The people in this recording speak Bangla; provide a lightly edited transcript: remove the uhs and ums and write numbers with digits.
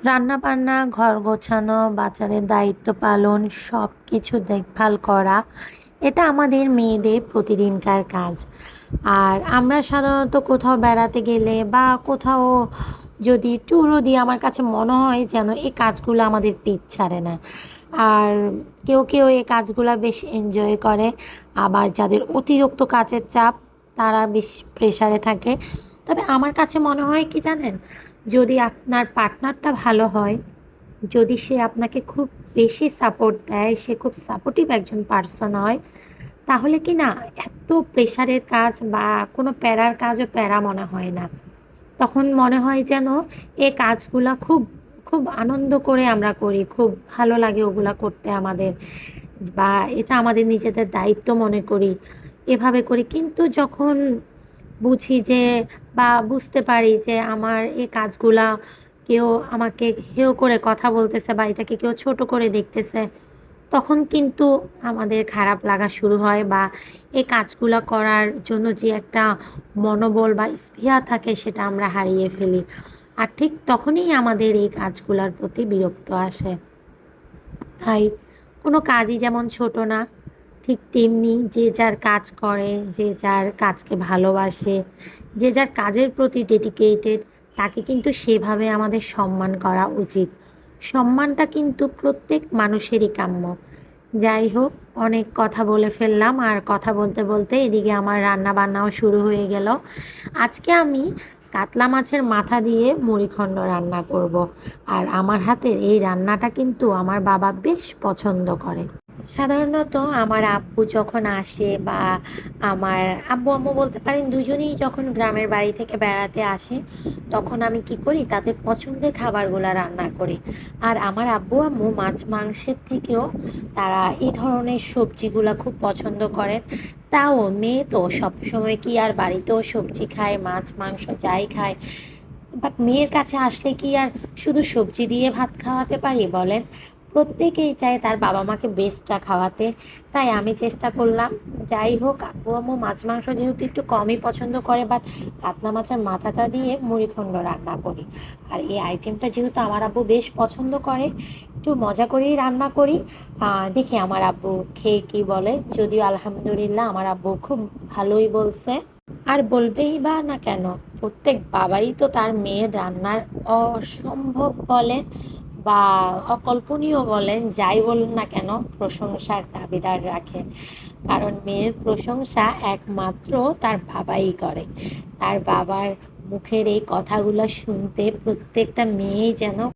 রান্নাবান্না, ঘর গোছানো, বাচ্চাদের দায়িত্ব পালন, সব কিছু দেখভাল করা, এটা আমাদের মেয়েদের প্রতিদিনকার কাজ। আর আমরা সাধারণত কোথাও বেড়াতে গেলে বা কোথাও যদি ট্যুরও দিই, আমার কাছে মনে হয় যেন এই কাজগুলো আমাদের পিছ ছাড়ে না। আর কেউ এই কাজগুলা বেশ এনজয় করে। আবার যাদের অতিরিক্ত কাজের চাপ, তারা বেশ প্রেশারে থাকে। তবে আমার কাছে মনে হয় কি জানেন? যদি আপনার পার্টনারটা ভালো হয়, যদি সে আপনাকে খুব বেশি সাপোর্ট দেয়, সে খুব সাপোর্টিভ একজন পার্সন হয়, তাহলে কি না এত প্রেশারের কাজ বা কোনো প্যারার কাজও প্যারা মনে হয় না। তখন মনে হয় যেন এ কাজগুলা খুব খুব আনন্দ করে আমরা করি, খুব ভালো লাগে ওগুলা করতে আমাদের, বা এটা আমাদের নিজেদের দায়িত্ব মনে করি, এভাবে করি। কিন্তু যখন বুঝি যে বা বুঝতে পারি যে আমার এই কাজগুলা কেউ আমাকে হেয় করে কথা বলতেছে বা এটাকে কেউ ছোট করে দেখতেছে, তখন কিন্তু আমাদের খারাপ লাগা শুরু হয়, বা এই কাজগুলা করার জন্য যে একটা মনোবল বা স্পৃহা থাকে সেটা আমরা হারিয়ে ফেলি। আর ঠিক তখনই আমাদের এই কাজগুলার প্রতি বিরক্ত আসে। তাই কোনো কাজই যেমন ছোট না, ঠিক তেমনি যে যার কাজ করে, যে যার কাজকে ভালোবাসে, যে যার কাজের প্রতি ডেডিকেটেড, তাকে কিন্তু সেভাবে আমাদের সম্মান করা উচিত। সম্মানটা কিন্তু প্রত্যেক মানুষেরই কাম্য। যাই হোক, অনেক কথা বলে ফেললাম, আর কথা বলতে বলতে এদিকে আমার রান্না বান্নাও শুরু হয়ে গেল। আজকে আমি কাতলা মাছের মাথা দিয়ে মুড়িঘণ্ট রান্না করব। আর আমার হাতের এই রান্নাটা কিন্তু আমার বাবা বেশ পছন্দ করে। সাধারণত আমার আব্বু যখন আসে, বা আমার আব্বু আম্মু বলতে পারেন, দুজনেই যখন গ্রামের বাড়ি থেকে বেড়াতে আসে, তখন আমি কি করি, তাদের পছন্দের খাবারগুলো রান্না করি। আর আমার আব্বু আম্মু মাছ মাংসের থেকেও তারা এই ধরনের সবজিগুলো খুব পছন্দ করেন। তাও মেয়ে তো সবসময় কি আর বাড়িতেও সবজি খায়, মাছ মাংস যাই খায়, বাট মেয়ের কাছে আসলে কি আর শুধু সবজি দিয়ে ভাত খাওয়াতে পারি বলেন? প্রত্যেকেই চায় তার বাবা মাকে বেস্টটা খাওয়াতে। তাই আমি চেষ্টা করলাম, যাই হোক আব্বু আম্মু মাছ মাংস যেহেতু একটু কমই পছন্দ করে, বাট কাতলা মাছের মাথাটা দিয়ে মুড়িঘণ্ট রান্না করি। আর এই আইটেমটা যেহেতু আমার আব্বু বেশ পছন্দ করে, একটু মজা করেই রান্না করি। দেখি আমার আব্বু খেয়ে কি বলে। যদিও আলহামদুলিল্লাহ আমার আব্বু খুব ভালোই বলছে। আর বলবেই বা না কেন, প্রত্যেক বাবাই তো তার মেয়ের রান্নার অসম্ভব বলেন বা অকল্পনীয় বলেন, যাই বলুন না কেন, প্রশংসার দাবিদার রাখে। কারণ মেয়ের প্রশংসা একমাত্র তার বাবাই করে। তার বাবার মুখের এই কথাগুলো শুনতে প্রত্যেকটা মেয়েই যেন